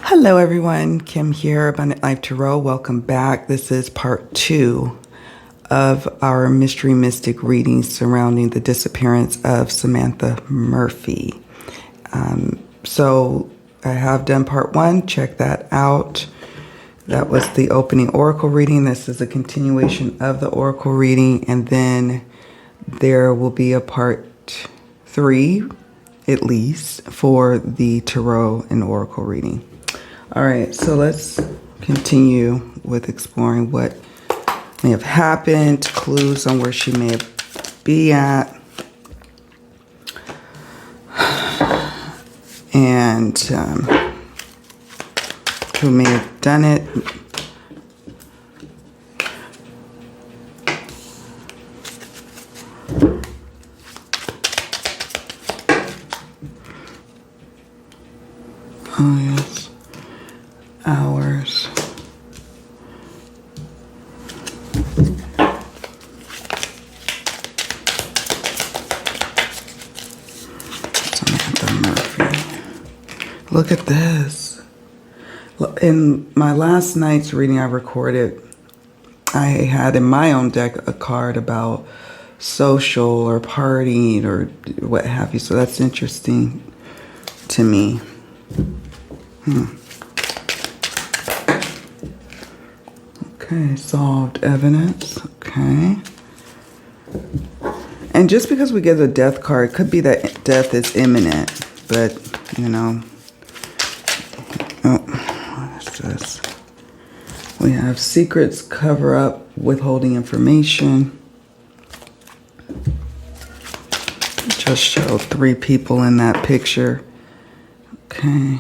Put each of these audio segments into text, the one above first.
Hello everyone, Kim here, Abundant Life Tarot. Welcome back. This is part 2 of our Mystery Mystic readings surrounding the disappearance of Samantha Murphy. So I have done part 1, check that out. That was the opening oracle reading. This is a continuation of the oracle reading, and then there will be a part 3 at least for the tarot and oracle reading. All right, so let's continue with exploring what may have happened, clues on where she may be at, and who may have done it. Oh, yes. Hours. Samantha Murphy. Look at this. In my last night's reading I recorded, I had in my own deck a card about social or partying or what have you. So that's interesting to me. Okay, solved evidence. Okay. And just because we get a death card, could be that death is imminent, but, you know. Oh, what is this? We have secrets, cover up, withholding information. Just show 3 people in that picture. Okay.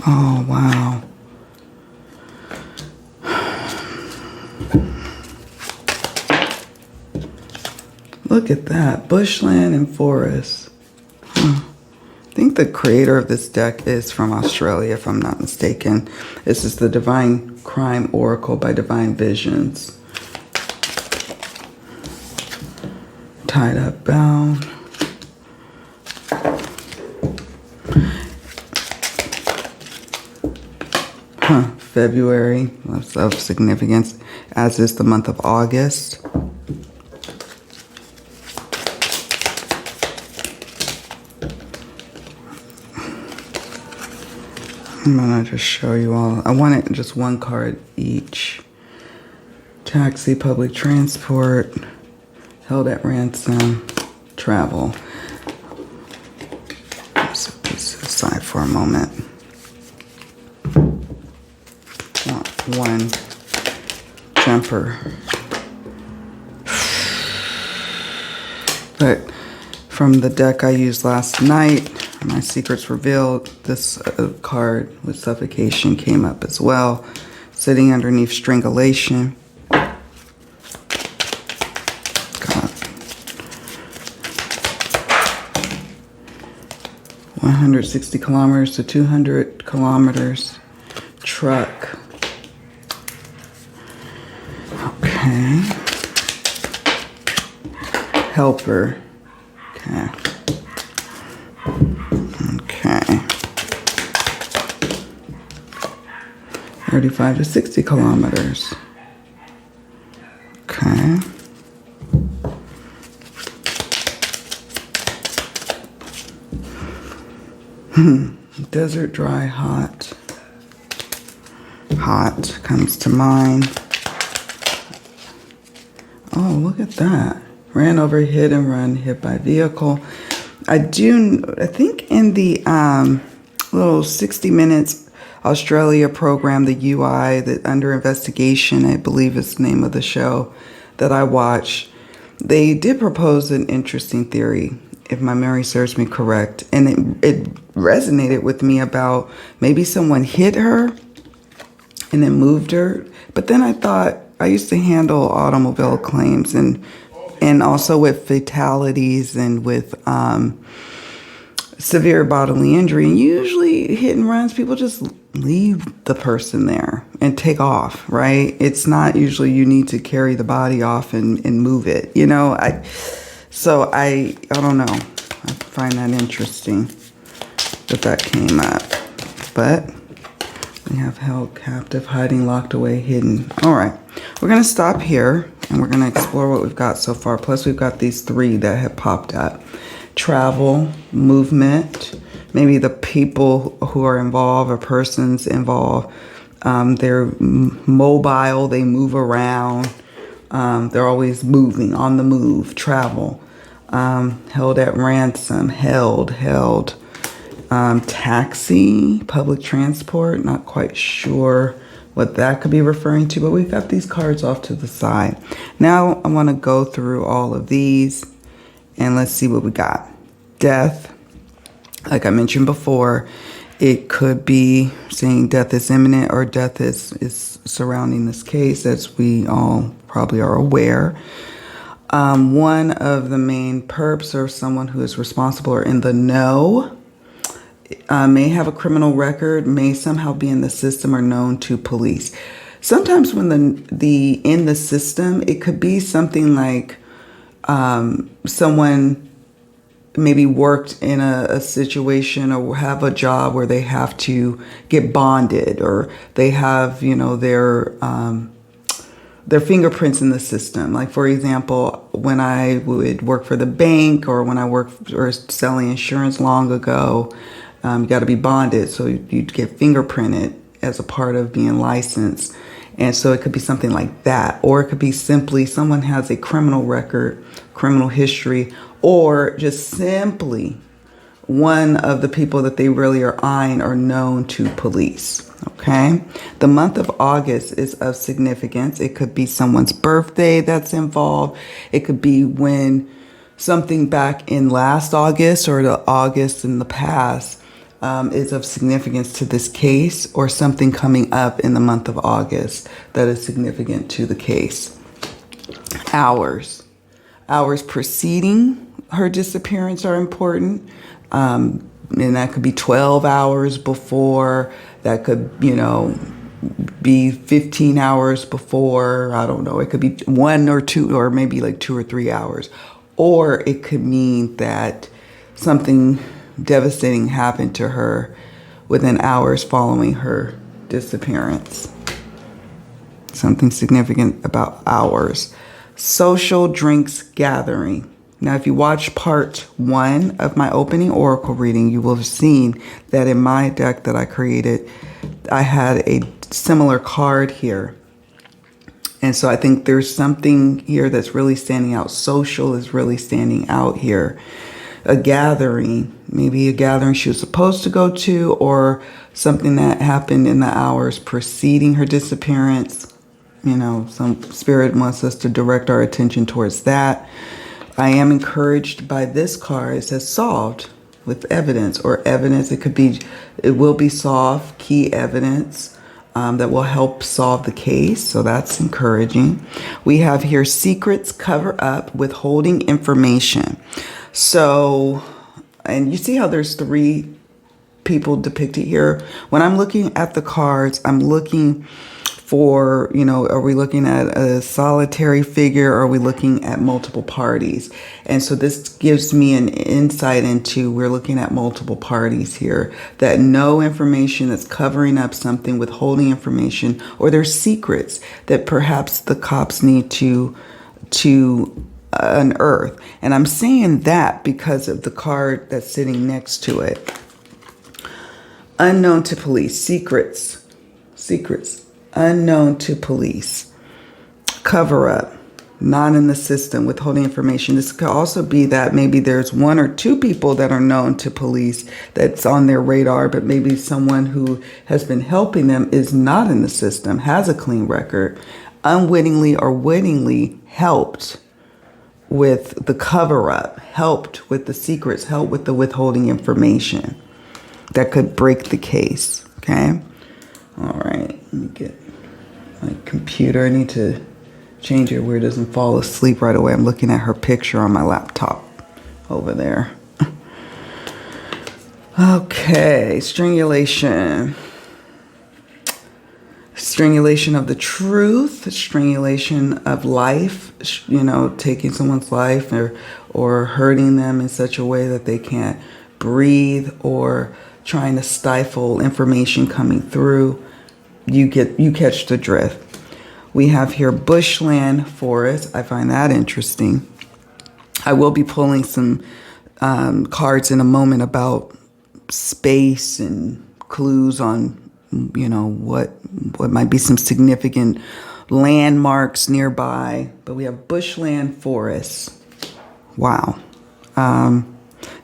Oh, wow. Look at that. Bushland and forest. I think the creator of this deck is from Australia, if I'm not mistaken. This is the Divine Crime Oracle by Divine Visions. Tied Up, Bound. February of significance, as is the month of August. I'm gonna just show you all. I wanted just one card each. Taxi, public transport, held at ransom, travel. Let's put this aside for a moment. One jumper. But from the deck I used last night, my secrets revealed, this card with suffocation came up as well. Sitting underneath strangulation. God. 160 kilometers to 200 kilometers. Truck. Okay. Helper. Okay. Okay. 35 to 60 kilometers. Okay. Desert, dry, hot. Hot comes to mind. Oh, look at that. Ran over, hit and run, hit by vehicle. I think in the little 60 Minutes Australia program, the UI, the Under Investigation, I believe is the name of the show that I watched, they did propose an interesting theory, if my memory serves me correct. And it resonated with me about maybe someone hit her and then moved her. But then I thought, I used to handle automobile claims and also with fatalities and with severe bodily injury. And usually hit and runs, people just leave the person there and take off, right? It's not usually you need to carry the body off and move it, you know. I don't know. I find that interesting that came up. But we have held captive, hiding, locked away, hidden. All right, we're going to stop here and we're going to explore what we've got so far. Plus we've got these 3 that have popped up. Travel, movement, maybe the people who are involved or persons involved. They're mobile, they move around. They're always moving, on the move, travel. Held at ransom, held. Taxi, public transport, not quite sure what that could be referring to, but we've got these cards off to the side. Now I want to go through all of these and let's see what we got. Death, like I mentioned before, it could be saying death is imminent or death is surrounding this case, as we all probably are aware. One of the main perps or someone who is responsible or in the know may have a criminal record, may somehow be in the system or known to police. Sometimes when the in the system, it could be something like someone maybe worked in a situation or have a job where they have to get bonded, or they have, you know, their fingerprints in the system. Like, for example, when I would work for the bank or when I worked or selling insurance long ago, you got to be bonded. So you'd get fingerprinted as a part of being licensed. And so it could be something like that. Or it could be simply someone has a criminal record, criminal history, or just simply one of the people that they really are eyeing are known to police. Okay. The month of August is of significance. It could be someone's birthday that's involved. It could be when something back in last August or the August in the past is of significance to this case, or something coming up in the month of August that is significant to the case. Hours preceding her disappearance are important. And that could be 12 hours before, that could, you know, be 15 hours before, I don't know. It could be 1 or 2, or maybe like 2 or 3 hours. Or it could mean that something devastating happened to her within hours following her disappearance. Something significant about hours. Social drinks gathering. Now, if you watch part 1 of my opening oracle reading, you will have seen that in my deck that I created, I had a similar card here. And so I think there's something here that's really standing out. Social is really standing out here. A gathering, maybe a gathering she was supposed to go to, or something that happened in the hours preceding her disappearance. You know, some spirit wants us to direct our attention towards that. I am encouraged by this card. It says solved with evidence, or evidence. It will be solved, key evidence that will help solve the case. So that's encouraging. We have here secrets, cover up, withholding information. So, and you see how there's 3 people depicted here. When I'm looking at the cards, I'm looking for, you know, are we looking at a solitary figure, or are we looking at multiple parties? And so this gives me an insight into, we're looking at multiple parties here that know information, that's covering up something, withholding information, or there's secrets that perhaps the cops need to unearth. And I'm saying that because of the card that's sitting next to it. Unknown to police, secrets, unknown to police, cover up, not in the system, withholding information. This could also be that maybe there's 1 or 2 people that are known to police that's on their radar, but maybe someone who has been helping them is not in the system, has a clean record, unwittingly or wittingly helped with the cover up, helped with the secrets, helped with the withholding information that could break the case. Okay. All right. Let me get my computer. I need to change it where it doesn't fall asleep right away. I'm looking at her picture on my laptop over there. Okay, strangulation. Strangulation of the truth, strangulation of life, taking someone's life or hurting them in such a way that they can't breathe, or trying to stifle information coming through. You catch the drift. We have here bushland forest. I find that interesting. I will be pulling some cards in a moment about space and clues on, what might be some significant landmarks nearby. But we have bushland forests. Wow.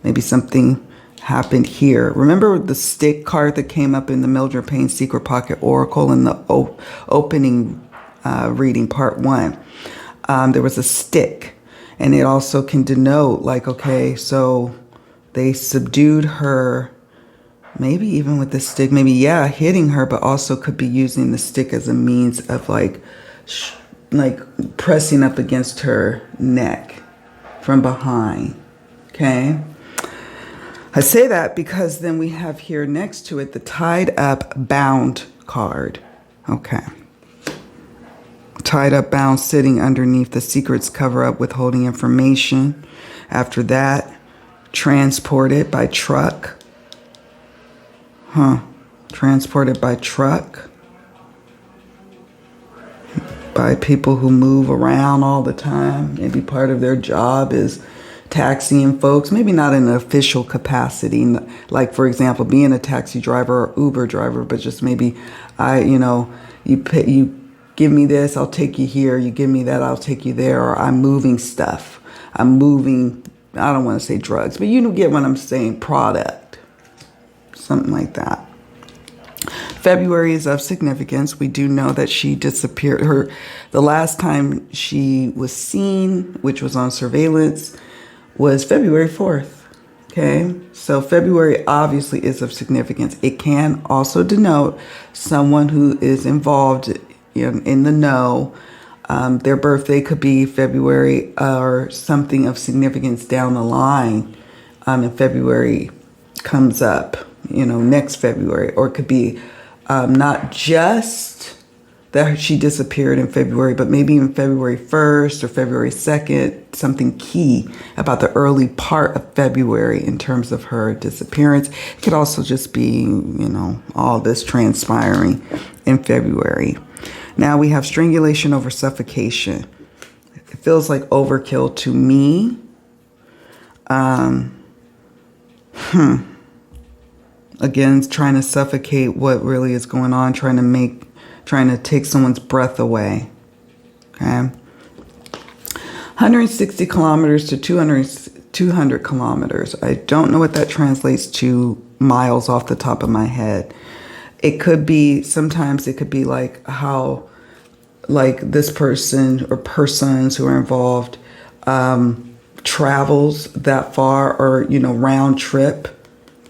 Maybe something happened here. Remember the stick card that came up in the Mildred Payne Secret Pocket Oracle in the opening reading, part 1? There was a stick, and it also can denote, like, okay, so they subdued her, maybe even with the stick, maybe, hitting her, but also could be using the stick as a means of like pressing up against her neck from behind. Okay. I say that because then we have here next to it the tied up bound card. Okay. Tied up bound, sitting underneath the secrets cover up, withholding information. After that, transported by truck. Transported by truck. By people who move around all the time. Maybe part of their job is taxiing folks, maybe not in an official capacity, like, for example, being a taxi driver or Uber driver, but just maybe you give me this, I'll take you here. You give me that, I'll take you there. Or I'm moving stuff. I'm moving, I don't want to say drugs, but you get what I'm saying, product. Something like that. February is of significance. We do know that she disappeared. The last time she was seen, which was on surveillance, was February 4th. Okay, so February obviously is of significance. It can also denote someone who is involved in the know. Their birthday could be February or something of significance down the line. And February comes up, next February, or it could be not just that she disappeared in February, but maybe even February 1st or February 2nd, something key about the early part of February in terms of her disappearance. It could also just be, all this transpiring in February. Now we have strangulation over suffocation. It feels like overkill to me. Again, trying to suffocate what really is going on, trying to take someone's breath away. Okay. 160 kilometers to 200 kilometers. I don't know what that translates to miles off the top of my head. It could be, sometimes it could be like how, like this person or persons who are involved travels that far, or, round trip.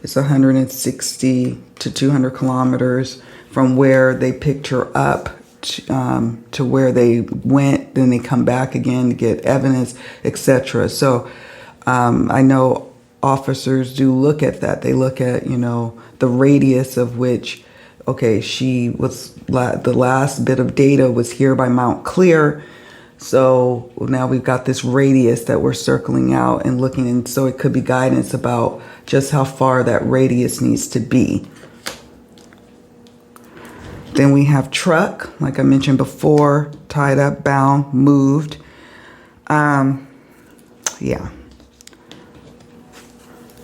It's 160 to 200 kilometers from where they picked her up to where they went. Then they come back again to get evidence, etc. So I know officers do look at that. They look at, the radius of which, okay, she was, the last bit of data was here by Mount Clear. So now we've got this radius that we're circling out and looking, and so it could be guidance about just how far that radius needs to be. Then we have truck, like I mentioned before, tied up, bound, moved.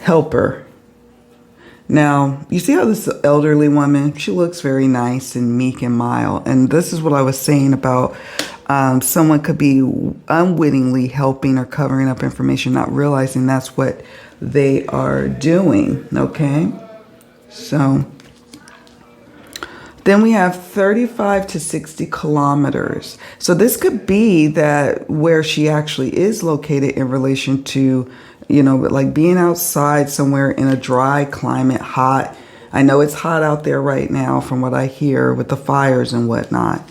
Helper. Now, you see how this elderly woman, she looks very nice and meek and mild. And this is what I was saying about someone could be unwittingly helping or covering up information, not realizing that's what they are doing. Okay? So then we have 35 to 60 kilometers. So this could be that where she actually is located in relation to, like being outside somewhere in a dry climate, hot. I know it's hot out there right now from what I hear with the fires and whatnot.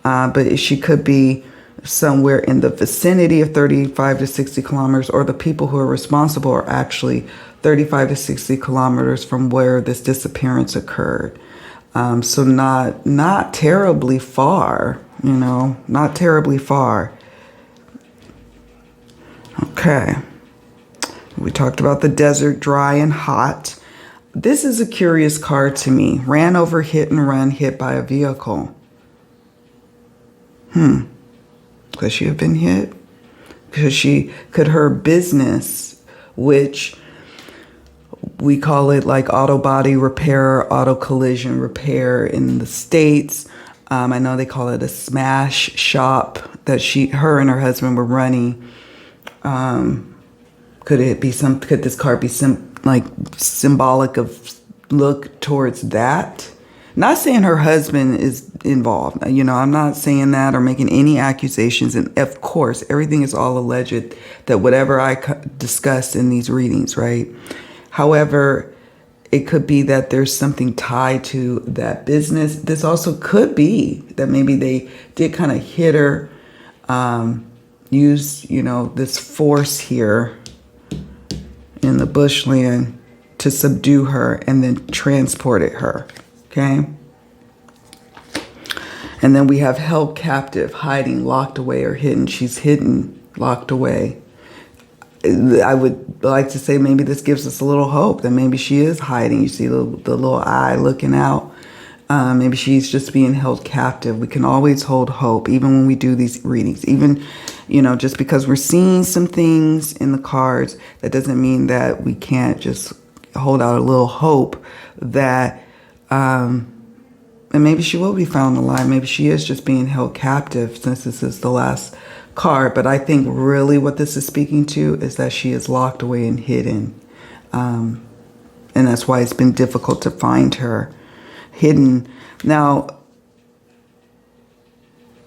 But she could be somewhere in the vicinity of 35 to 60 kilometers, or the people who are responsible are actually 35 to 60 kilometers from where this disappearance occurred. So not terribly far, not terribly far. Okay. We talked about the desert, dry and hot. This is a curious card to me. Ran over, hit and run, hit by a vehicle. Could she have been hit? Could her business, which we call it like auto body repair, auto collision repair in the States. I know they call it a smash shop that her and her husband were running. Could this card be symbolic of look towards that? Not saying her husband is involved. I'm not saying that or making any accusations. And of course, everything is all alleged, that whatever I discuss in these readings, right? However, it could be that there's something tied to that business. This also could be that maybe they did kind of hit her, use, this force here in the bushland to subdue her and then transported her. Okay. And then we have held captive, hiding, locked away, or hidden. She's hidden, locked away. I would like to say maybe this gives us a little hope that maybe she is hiding. You see the little eye looking out. Maybe she's just being held captive. We can always hold hope, even when we do these readings. Even, just because we're seeing some things in the cards, that doesn't mean that we can't just hold out a little hope that, and maybe she will be found alive. Maybe she is just being held captive, since this is the last card. But I think really what this is speaking to is that she is locked away and hidden. And that's why it's been difficult to find her hidden. Now,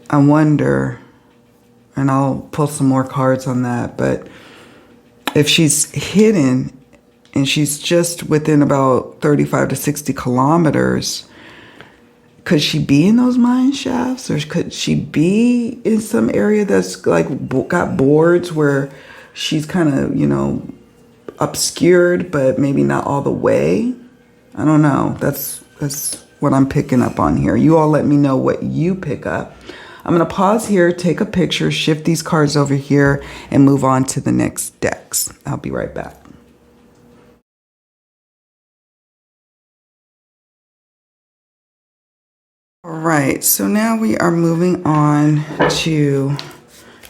I wonder, and I'll pull some more cards on that, but if she's hidden and she's just within about 35 to 60 kilometers, could she be in those mine shafts, or could she be in some area that's like got boards where she's kind of, obscured, but maybe not all the way? I don't know. That's what I'm picking up on here. You all let me know what you pick up. I'm going to pause here, take a picture, shift these cards over here, and move on to the next decks. I'll be right back. All right, so now we are moving on to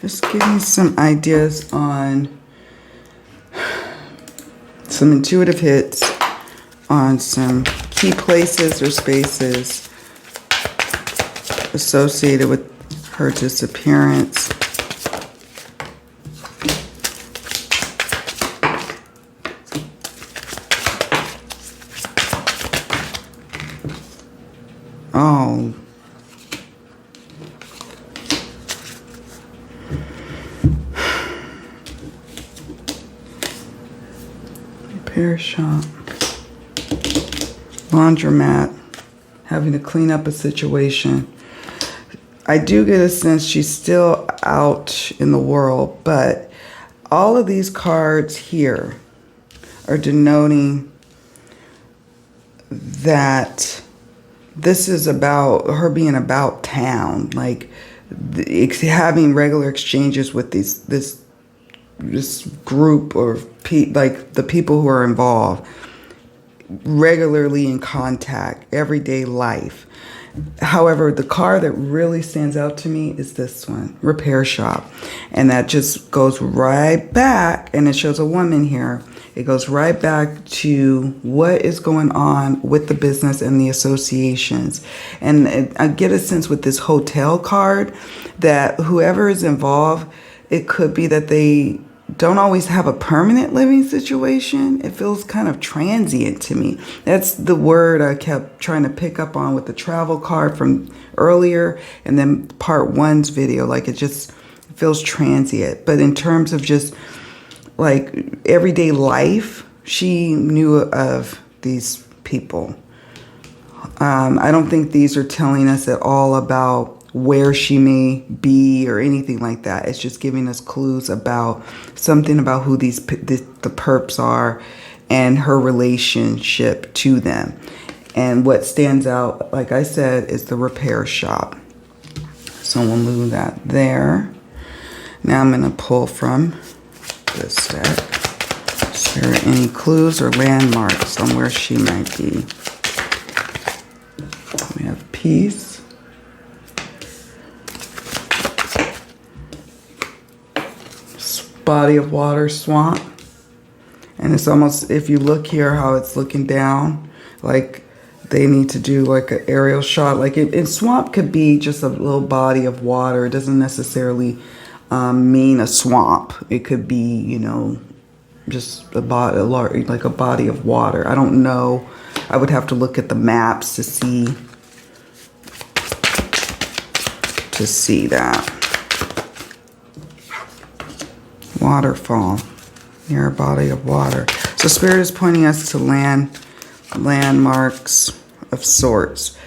just giving some ideas on some intuitive hits on some key places or spaces associated with her disappearance. Oh. Repair shop. Laundromat. Having to clean up a situation. I do get a sense she's still out in the world, but all of these cards here are denoting that this is about her being about town, like having regular exchanges with this group or like the people who are involved, regularly in contact, everyday life. However, the card that really stands out to me is this one, repair shop. And that just goes right back, and it shows a woman here. It goes right back to what is going on with the business and the associations. And I get a sense with this hotel card that whoever is involved, it could be that they don't always have a permanent living situation. It feels kind of transient to me. That's the word I kept trying to pick up on with the travel card from earlier, and then part one's video. Like it just feels transient. But in terms of just like everyday life, she knew of these people. I don't think these are telling us at all about where she may be or anything like that. It's just giving us clues about something about who the perps are and her relationship to them. And what stands out, like I said, is the repair shop. So we'll move that there. Now I'm going to pull from this set. Is there any clues or landmarks on where she might be? We have peace. Body of water, swamp. And it's almost, if you look here how it's looking down, like they need to do like an aerial shot. Like swamp could be just a little body of water. It doesn't necessarily mean a swamp. It could be, you know, just a body, like a body of water. I don't know. I would have to look at the maps to see that. Waterfall, near a body of water. So Spirit is pointing us to landmarks of sorts.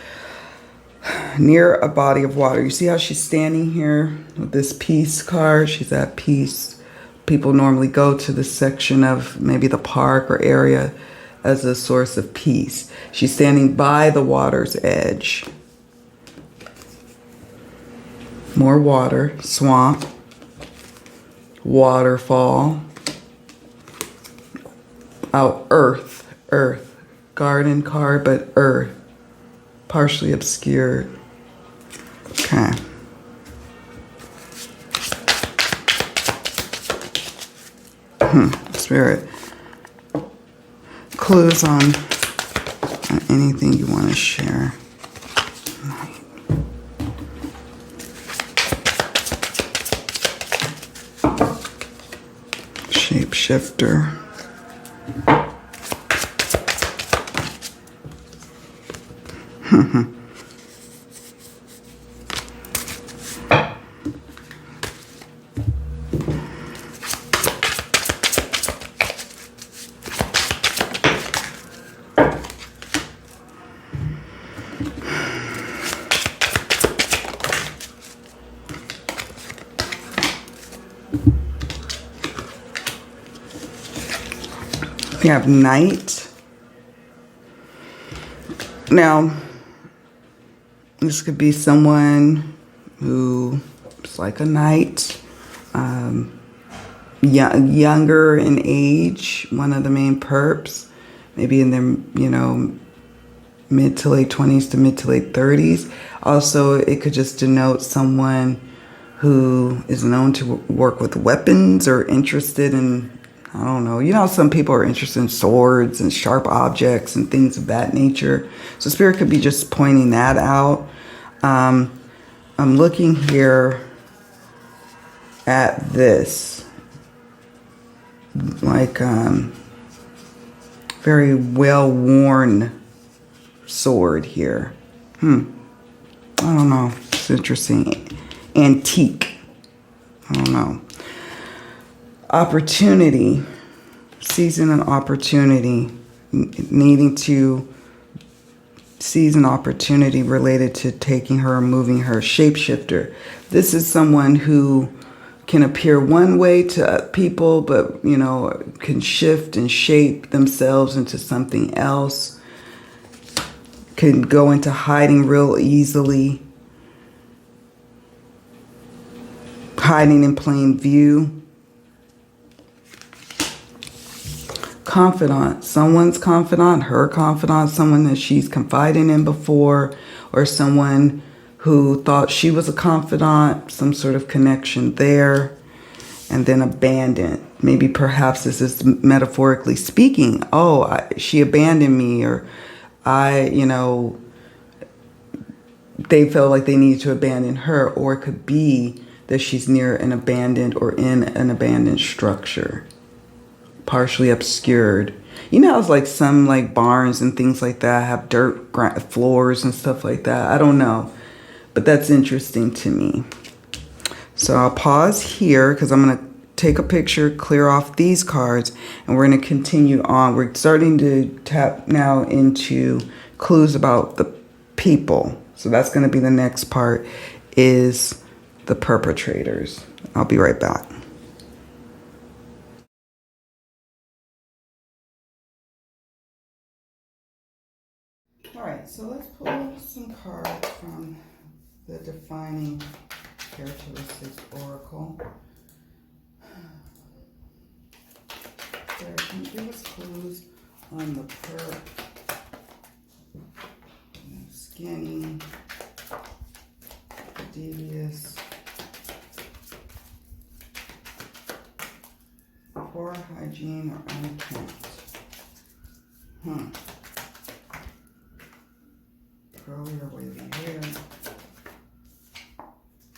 Near a body of water. You see how she's standing here with this peace card? She's at peace. People normally go to this section of maybe the park or area as a source of peace. She's standing by the water's edge. More water, swamp, waterfall, earth, garden card, but earth, partially obscured. Okay. Spirit, clues on anything you want to share. Shapeshifter. We have night. Now, this could be someone who is like a knight, younger in age, one of the main perps, maybe in their, you know, mid to late 20s to mid to late 30s. Also, it could just denote someone who is known to work with weapons or interested in, I don't know, you know, some people are interested in swords and sharp objects and things of that nature. So Spirit could be just pointing that out. I'm looking here at this, like very well-worn sword here. I don't know. It's interesting. Antique. I don't know. Opportunity, seizing an opportunity, needing to seize an opportunity related to taking her or moving her. Shapeshifter. This is someone who can appear one way to people, but, you know, can shift and shape themselves into something else. Can go into hiding real easily. Hiding in plain view. Confidant, someone's confidant, her confidant, someone that she's confided in before, or someone who thought she was a confidant, some sort of connection there. And then abandoned. Maybe perhaps this is metaphorically speaking. Oh, she abandoned me, or you know, they felt like they needed to abandon her. Or it could be that she's near an abandoned or in an abandoned structure. Partially obscured. You know, it's like some like barns and things like that have dirt floors and stuff like that. I don't know, but that's interesting to me. So I'll pause here because I'm going to take a picture, clear off these cards, and we're going to continue on. We're starting to tap now into clues about the people. So that's going to be the next part. is the perpetrators. I'll be right back. All right, so let's pull some cards from the Defining Characteristics Oracle. There, can you give us clues on the perp? Skinny, devious, poor hygiene, or unkempt. Curly or wavy hair,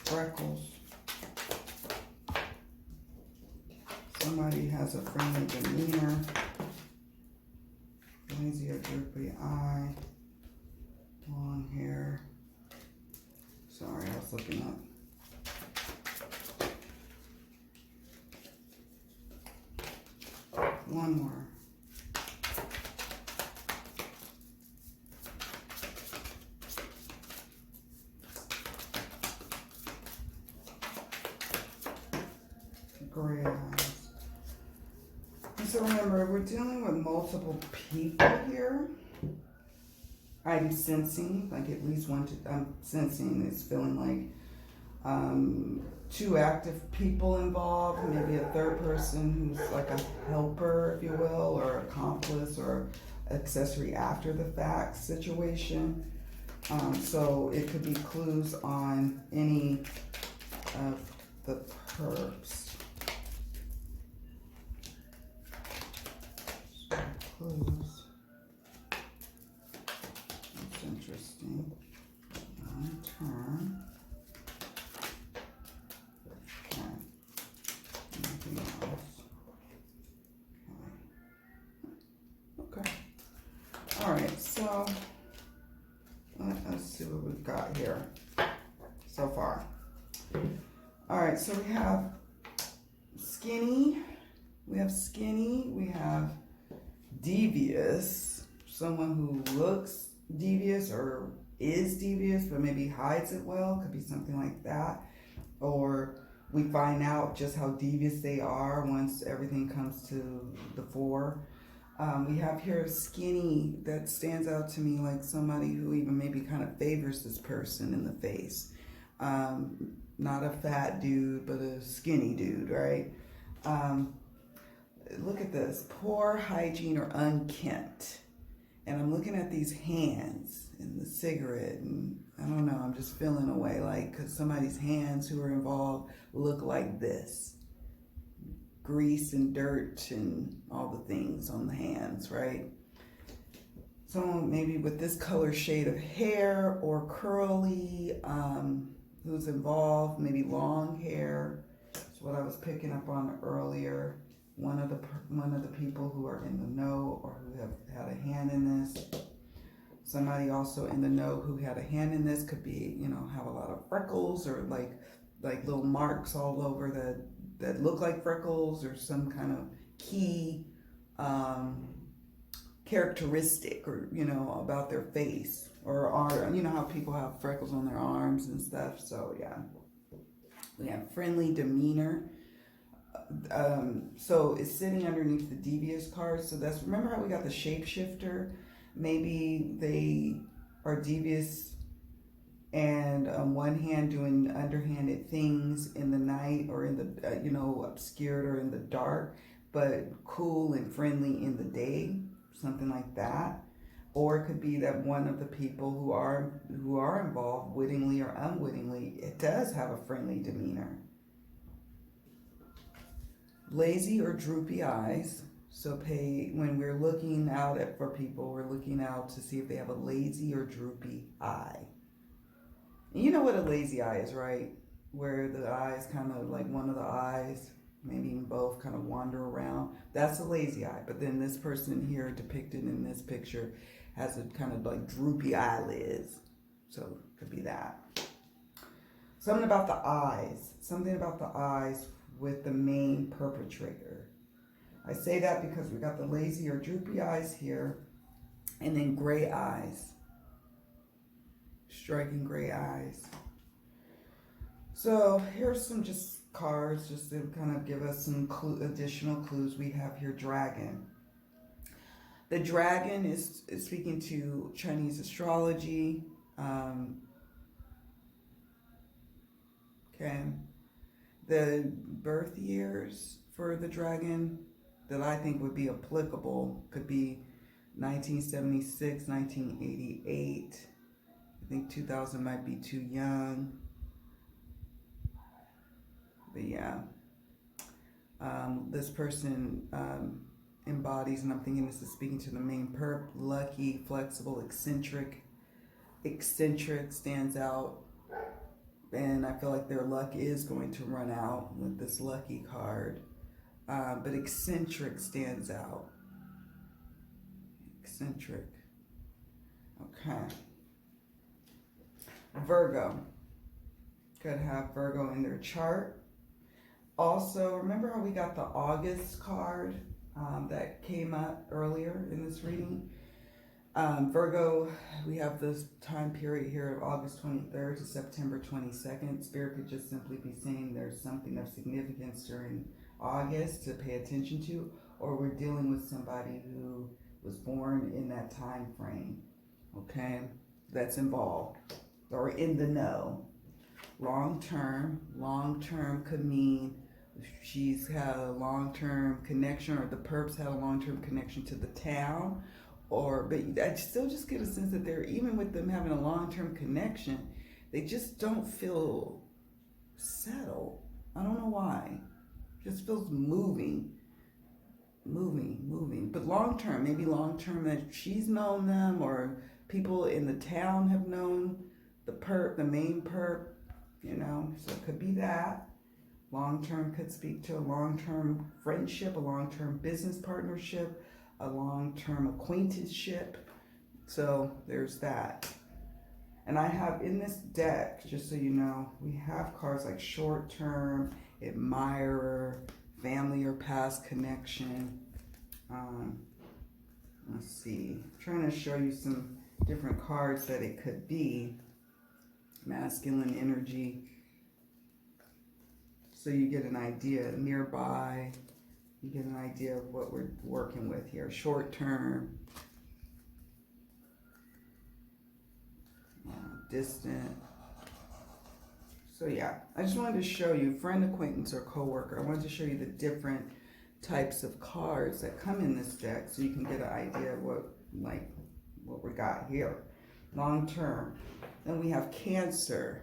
freckles. Somebody has a friendly demeanor, lazy or droopy eye, long hair. Sorry, I was looking up. One more. Gray eyes. And so remember, we're dealing with multiple people here. I'm sensing, like at least one, I'm sensing it's feeling like two active people involved, maybe a third person who's like a helper, if you will, or accomplice or accessory after the fact situation. So it could be clues on any of the perps. So clues. That's interesting. Turn. Okay. All right, so let's see what we've got here so far. All right, so we have skinny, we have devious, someone who looks devious or is devious but maybe hides it well, could be something like that. Or we find out just how devious they are once everything comes to the fore. We have here skinny, that stands out to me like somebody who even maybe kind of favors this person in the face. Not a fat dude, but a skinny dude, right? Look at this, poor hygiene or unkempt. And I'm looking at these hands and the cigarette, and I don't know, I'm just feeling a way like, because somebody's hands who are involved look like this. Grease and dirt and all the things on the hands, right? Someone maybe with this color shade of hair or curly, who's involved, maybe long hair. That's what I was picking up on earlier. One of the people who are in the know or who have had a hand in this. Somebody also in the know who had a hand in this could be, have a lot of freckles or like little marks all over that look like freckles or some kind of key characteristic or about their face or how people have freckles on their arms and stuff. So yeah, we have friendly demeanor. So it's sitting underneath the devious card. So that's, remember how we got the shapeshifter? Maybe they are devious and on one hand doing underhanded things in the night or in the obscured or in the dark, but cool and friendly in the day, something like that. Or it could be that one of the people who are involved, wittingly or unwittingly, it does have a friendly demeanor. Lazy or droopy eyes. So when we're looking out for people, we're looking out to see if they have a lazy or droopy eye. And you know what a lazy eye is, right? Where the eyes kind of like one of the eyes, maybe even both, kind of wander around. That's a lazy eye. But then this person here depicted in this picture has a kind of like droopy eyelids. So it could be that. Something about the eyes with the main perpetrator. I say that because we got the lazy or droopy eyes here, and then gray eyes, striking gray eyes. So here's some just cards just to kind of give us some additional clues. We have here Dragon. The dragon is speaking to Chinese astrology. Okay. The birth years for the dragon that I think would be applicable could be 1976, 1988. I think 2000 might be too young. But yeah, this person embodies, and I'm thinking this is speaking to the main perp, lucky, flexible, eccentric. Eccentric stands out, and I feel like their luck is going to run out with this lucky card. But eccentric stands out. Eccentric. Okay. Virgo. Could have Virgo in their chart. Also, remember how we got the August card that came up earlier in this reading? Virgo, we have this time period here of August 23rd to September 22nd. Spirit could just simply be saying there's something of significance during August to pay attention to, or we're dealing with somebody who was born in that time frame, okay, that's involved or in the know. Long term could mean she's had a long-term connection, or the perps had a long-term connection to the town, but I still just get a sense that they're, even with them having a long-term connection, they just don't feel settled. I don't know why. It just feels moving. But long-term, maybe long-term that she's known them, or people in the town have known the main perp, so it could be that. Long-term could speak to a long-term friendship, a long-term business partnership, a long-term acquaintanceship. So there's that. And I have in this deck, just so you know, we have cards like short-term, admirer, family or past connection. Let's see. I'm trying to show you some different cards that it could be. Masculine energy. So you get an idea nearby. You get an idea of what we're working with here. Short term, distant. So yeah, I just wanted to show you, friend, acquaintance, or coworker. I wanted to show you the different types of cards that come in this deck, so you can get an idea of what we got here. Long term. Then we have Cancer.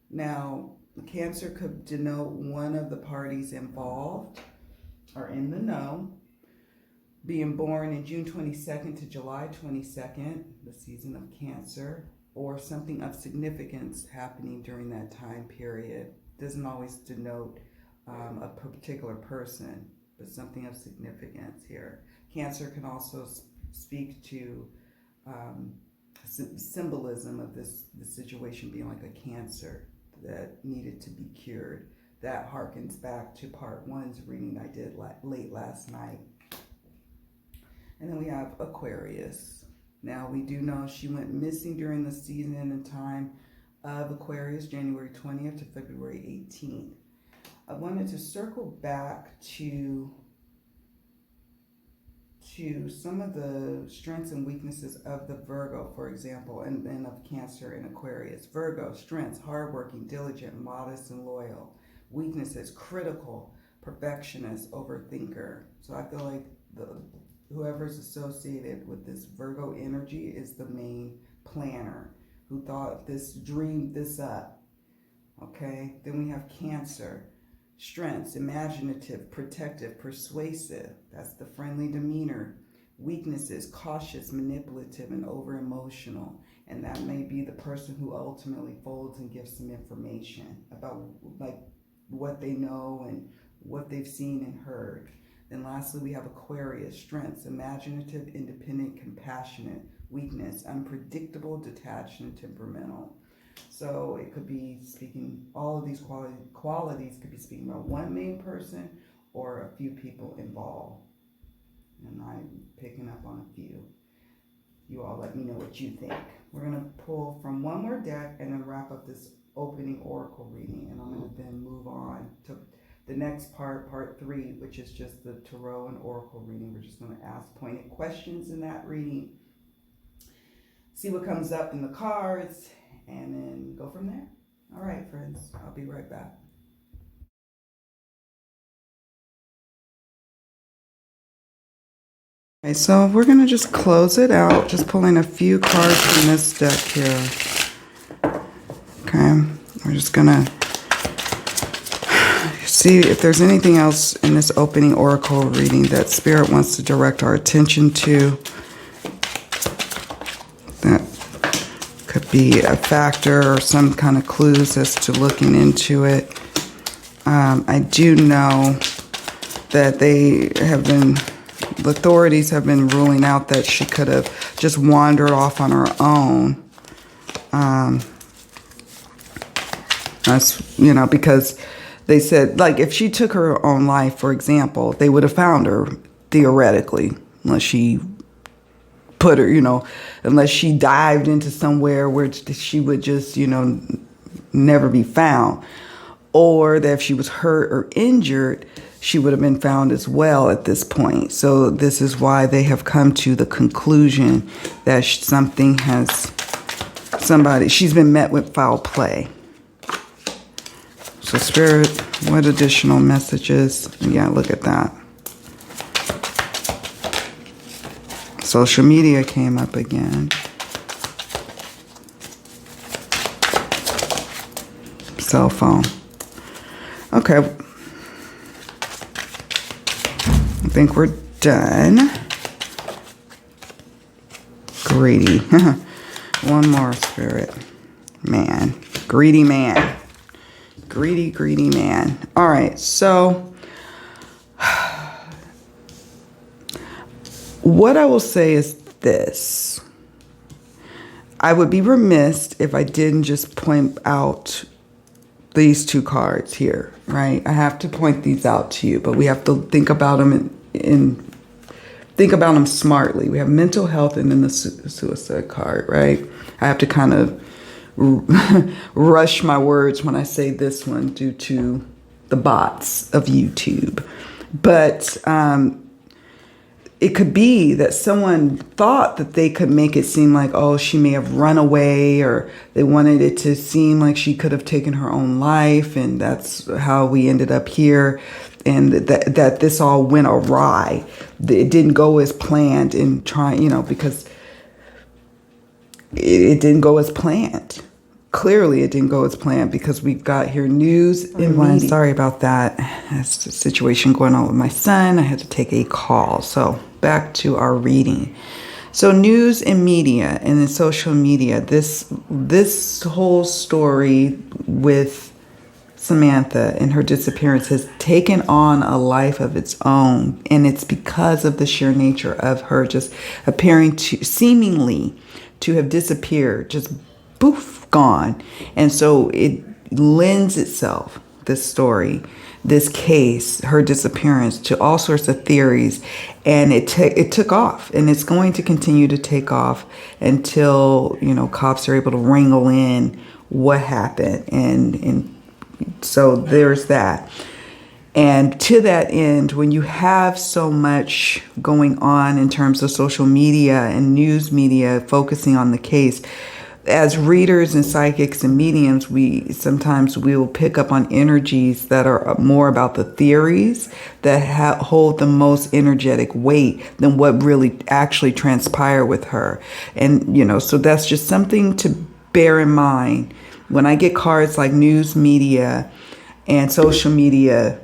Now, Cancer could denote one of the parties involved or in the know, being born in June 22nd to July 22nd, the season of Cancer, or something of significance happening during that time period. Doesn't always denote a particular person, but something of significance here. Cancer can also speak to symbolism of the situation being like a cancer that needed to be cured. That harkens back to part 1's reading I did late last night. And then we have Aquarius. Now we do know she went missing during the season and time of Aquarius, January 20th to February 18th. I wanted to circle back to some of the strengths and weaknesses of the Virgo, for example, and then of Cancer and Aquarius. Virgo, strengths, hardworking, diligent, modest, and loyal. Weaknesses, critical, perfectionist, overthinker. So I feel like whoever's associated with this Virgo energy is the main planner who dreamed this up. Okay, then we have Cancer. Strengths, imaginative, protective, persuasive. That's the friendly demeanor. Weaknesses, cautious, manipulative, and over-emotional. And that may be the person who ultimately folds and gives some information about what they know and what they've seen and heard. Then lastly, we have Aquarius. Strengths, imaginative, independent, compassionate. Weakness, unpredictable, detached, and temperamental. So it could be speaking, all of these qualities could be speaking about one main person or a few people involved. And I'm picking up on a few. You all let me know what you think. We're going to pull from one more deck and then wrap up this opening oracle reading, and I'm going to then move on to the next part 3, which is just the tarot and oracle reading. We're just going to ask pointed questions in that reading, see what comes up in the cards, and then go from there. All right, friends, I'll be right back. Okay, so we're going to just close it out, just pulling a few cards from this deck here. Okay, we're just going to see if there's anything else in this opening oracle reading that Spirit wants to direct our attention to. That could be a factor or some kind of clues as to looking into it. I do know that the authorities have been ruling out that she could have just wandered off on her own. That's, because they said, like, if she took her own life, for example, they would have found her, theoretically, unless she put her, unless she dived into somewhere where she would just, never be found. Or that if she was hurt or injured, she would have been found as well at this point. So this is why they have come to the conclusion that she's been met with foul play. So Spirit, what additional messages? Yeah, look at that. Social media came up again. Cell phone. Okay. I think we're done. Greedy. One more, Spirit. Man. Greedy man. Greedy man. All right, so what I will say is this. I would be remiss if I didn't just point out these two cards here, right? I have to point these out to you, but we have to think about them think about them smartly. We have mental health and then the suicide card, right? I have to kind of rush my words when I say this one due to the bots of YouTube. But it could be that someone thought that they could make it seem like, oh, she may have run away, or they wanted it to seem like she could have taken her own life, and that's how we ended up here, and that this all went awry. It didn't go as planned in trying, because it didn't go as planned. Clearly, it didn't go as planned because we've got here news and media. Sorry about that. That's the situation going on with my son. I had to take a call. So back to our reading. So news and media and then social media. This whole story with Samantha and her disappearance has taken on a life of its own. And it's because of the sheer nature of her just appearing to seemingly to have disappeared, just poof, gone. And so it lends itself, this story, this case, her disappearance, to all sorts of theories. And it took off, and it's going to continue to take off until, cops are able to wrangle in what happened. And so there's that. And to that end, when you have so much going on in terms of social media and news media focusing on the case, as readers and psychics and mediums, we will pick up on energies that are more about the theories that hold the most energetic weight than what really actually transpired with her. And, so that's just something to bear in mind. When I get cards like news media and social media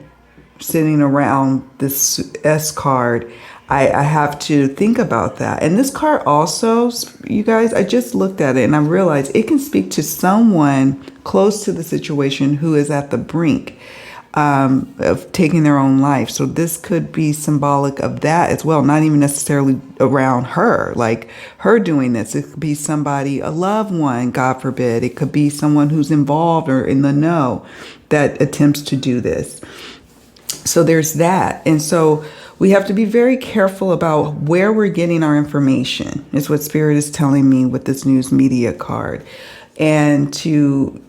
sitting around this S card, I have to think about that. And this card also, you guys, I just looked at it and I realized it can speak to someone close to the situation who is at the brink of taking their own life. So this could be symbolic of that as well, not even necessarily around her, like her doing this. It could be somebody, a loved one, God forbid. It could be someone who's involved or in the know that attempts to do this. So there's that. And so we have to be very careful about where we're getting our information, is what Spirit is telling me with this news media card. and to,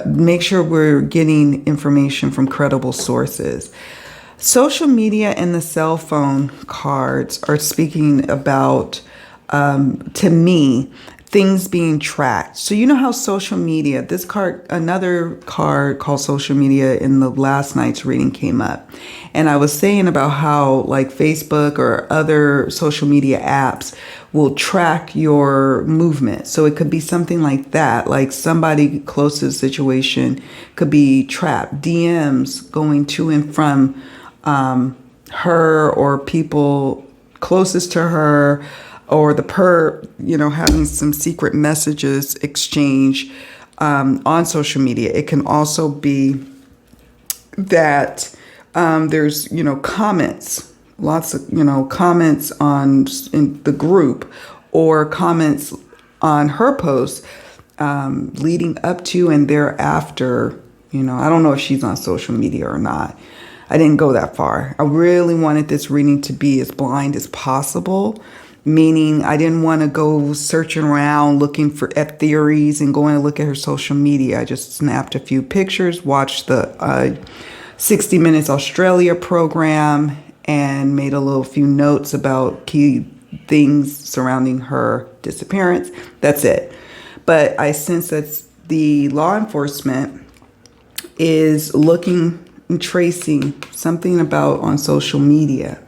make sure we're getting information from credible sources. Social media and the cell phone cards are speaking about, to me, things being tracked. So you know how social media, this card, another card called social media in the last night's reading came up. And I was saying about how like Facebook or other social media apps will track your movement. So it could be something like that, like somebody close to the situation could be trapped. DMs going to and from her or people closest to her, or having some secret messages exchange on social media. It can also be that there's, comments, lots of, comments in the group, or comments on her post leading up to and thereafter. I don't know if she's on social media or not. I didn't go that far. I really wanted this reading to be as blind as possible, meaning I didn't want to go searching around looking at theories and going to look at her social media. I just snapped a few pictures, watched the 60 Minutes Australia program, and made a few notes about key things surrounding her disappearance. That's it. But I sense that the law enforcement is looking and tracing something about on social media,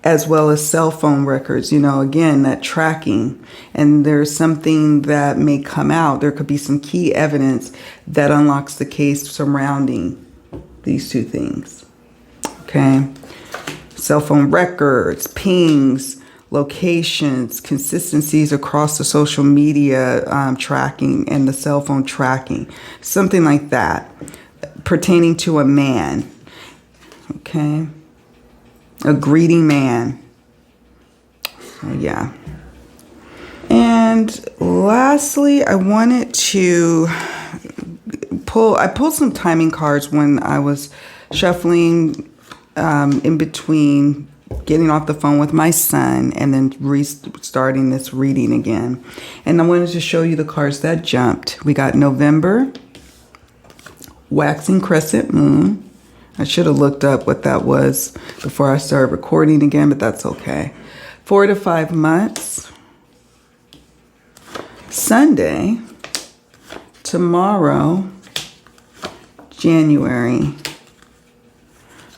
as well as cell phone records, again, that tracking. And there's something that may come out. There could be some key evidence that unlocks the case surrounding these two things. Okay. Cell phone records, pings, locations, consistencies across the social media tracking and the cell phone tracking. Something like that pertaining to a man. Okay. A greedy man. So, yeah. And lastly, I wanted to I pulled some timing cards when I was shuffling in between getting off the phone with my son and then restarting this reading again. And I wanted to show you the cards that jumped. We got November, waxing crescent moon. I should have looked up what that was before I started recording again, but that's okay. 4 to 5 months. Sunday. Tomorrow. January.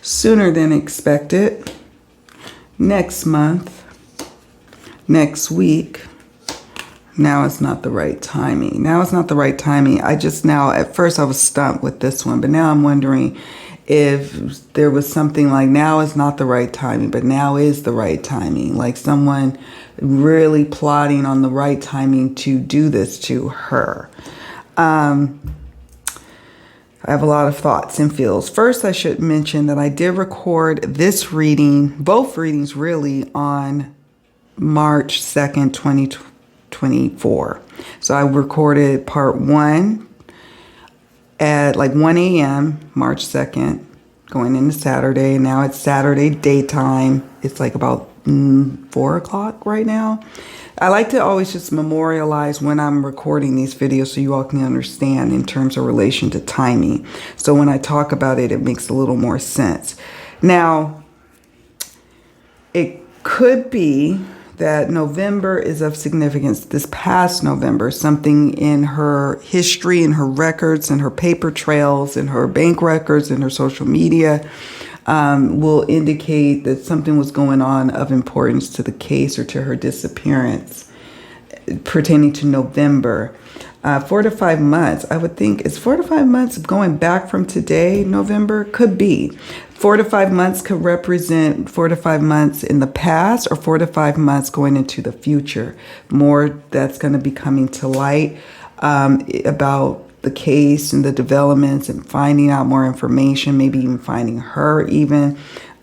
Sooner than expected. Next month. Next week. Now is not the right timing. Now is not the right timing. At first I was stumped with this one, but now I'm wondering if there was something like now is not the right timing, but now is the right timing. Like someone really plotting on the right timing to do this to her. I have a lot of thoughts and feels. First, I should mention that I did record this reading, both readings really, on March 2nd, 2024. So I recorded part 1 at like 1 a.m. March 2nd, going into Saturday. And now it's Saturday daytime. It's like about 4 o'clock right now. I like to always just memorialize when I'm recording these videos so you all can understand in terms of relation to timing. So when I talk about it, it makes a little more sense. Now, it could be that November is of significance. This past November, something in her history, in her records, in her paper trails, in her bank records, in her social media, will indicate that something was going on of importance to the case or to her disappearance pertaining to November. 4 to 5 months, I would think, is 4 to 5 months going back from today, November? Could be. 4 to 5 months could represent 4 to 5 months in the past or 4 to 5 months going into the future. More that's going to be coming to light about the case and the developments and finding out more information, maybe even finding her even.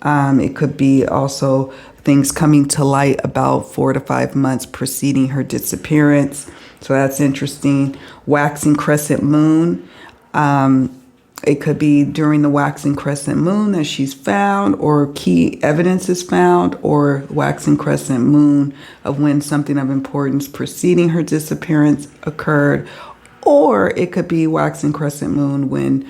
It could be also things coming to light about 4 to 5 months preceding her disappearance. So that's interesting. Waxing crescent moon. It could be during the waxing crescent moon that she's found, or key evidence is found, or waxing crescent moon of when something of importance preceding her disappearance occurred, or it could be waxing crescent moon when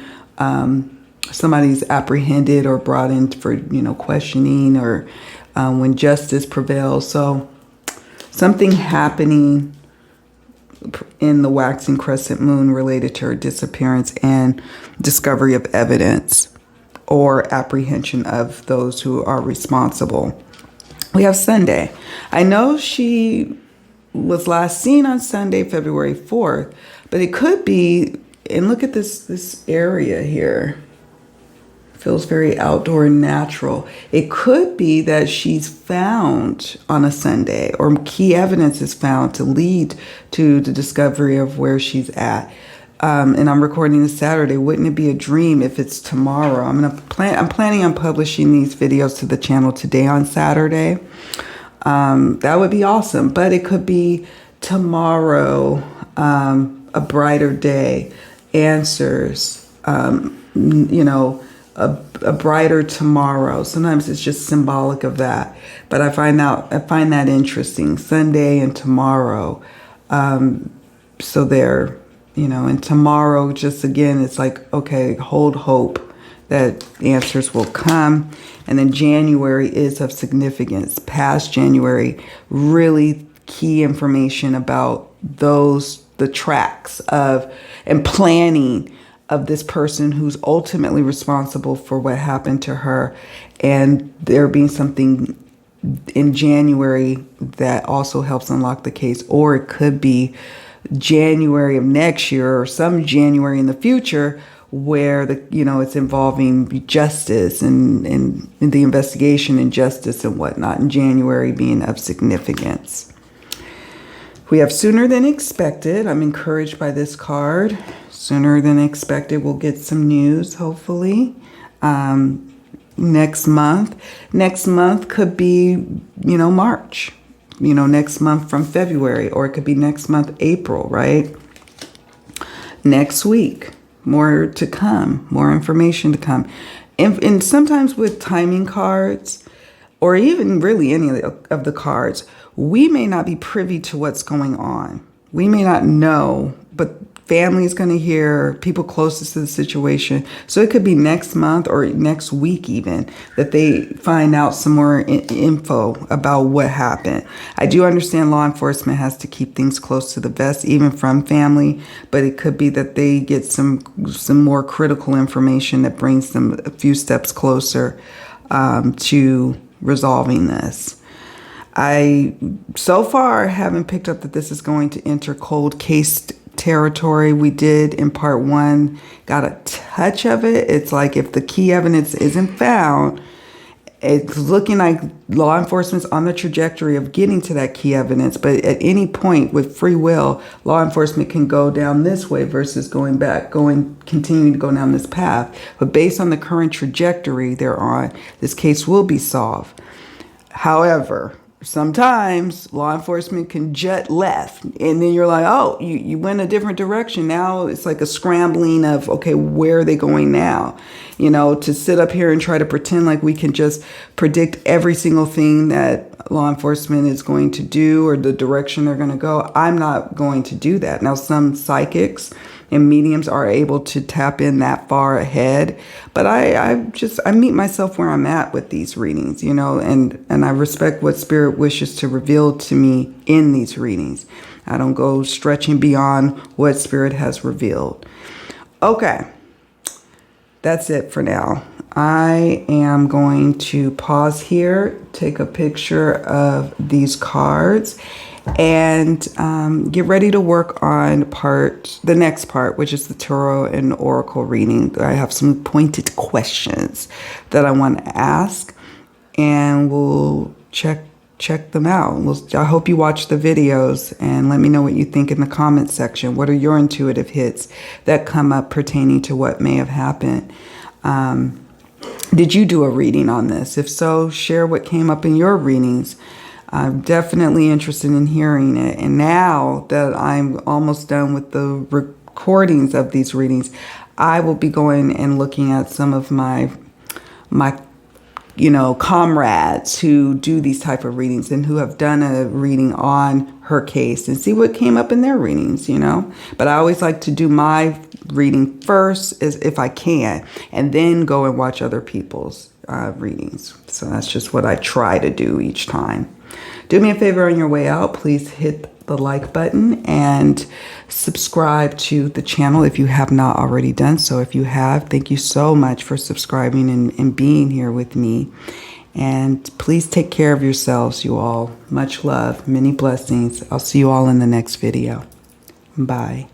somebody's apprehended or brought in for, questioning, or when justice prevails. So something happening in the waxing crescent moon related to her disappearance and discovery of evidence or apprehension of those who are responsible. We have Sunday. I know she was last seen on Sunday, February 4th, but it could be, and look at this area here. Feels very outdoor and natural. It could be that she's found on a Sunday, or key evidence is found to lead to the discovery of where she's at. And I'm recording this Saturday. Wouldn't it be a dream if it's tomorrow? I'm planning on publishing these videos to the channel today on Saturday. That would be awesome. But it could be tomorrow, a brighter day, answers, a brighter tomorrow. Sometimes it's just symbolic of that. But I find that interesting. Sunday and tomorrow. So there, and tomorrow, just again, it's like, okay, hold hope that answers will come. And then January is of significance. Past January, really key information about the tracks of and planning of this person who's ultimately responsible for what happened to her, and there being something in January that also helps unlock the case. Or it could be January of next year, or some January in the future, where it's involving justice and the investigation and justice and whatnot, and January being of significance. We have sooner than expected. I'm encouraged by this card. Sooner than expected, we'll get some news, hopefully, next month. Next month could be, March, next month from February, or it could be next month, April, right? Next week, more to come, more information to come. And sometimes with timing cards, or even really any of the cards, we may not be privy to what's going on. We may not know, but family is going to hear, people closest to the situation. So it could be next month or next week even that they find out some more info about what happened. I do understand law enforcement has to keep things close to the vest, even from family, but it could be that they get some more critical information that brings them a few steps closer to resolving this. I so far haven't picked up that this is going to enter cold case territory. We did in part 1, got a touch of it. It's like if the key evidence isn't found, it's looking like law enforcement's on the trajectory of getting to that key evidence. But at any point with free will, law enforcement can go down this way versus continuing to go down this path. But based on the current trajectory they're on, this case will be solved. However, sometimes law enforcement can jut left, and then you're like, oh, you went a different direction. Now it's like a scrambling of, okay, where are they going now? To sit up here and try to pretend like we can just predict every single thing that law enforcement is going to do or the direction they're going to go. I'm not going to do that. Now, some psychics and mediums are able to tap in that far ahead, but I meet myself where I'm at with these readings, and I respect what Spirit wishes to reveal to me in these readings. I don't go stretching beyond what Spirit has revealed. Okay, that's it for now. I am going to pause here, take a picture of these cards, and get ready to work on the next part, which is the Tarot and Oracle reading. I have some pointed questions that I want to ask, and we'll check them out. I hope you watch the videos and let me know what you think in the comment section. What are your intuitive hits that come up pertaining to what may have happened? Did you do a reading on this? If so, share what came up in your readings. I'm definitely interested in hearing it. And now that I'm almost done with the recordings of these readings, I will be going and looking at some of my comrades who do these type of readings and who have done a reading on her case and see what came up in their readings, But I always like to do my reading first, as if I can, and then go and watch other people's readings. So that's just what I try to do each time. Do me a favor on your way out. Please hit the like button and subscribe to the channel if you have not already done so. If you have, thank you so much for subscribing and being here with me. And please take care of yourselves, you all. Much love, many blessings. I'll see you all in the next video. Bye.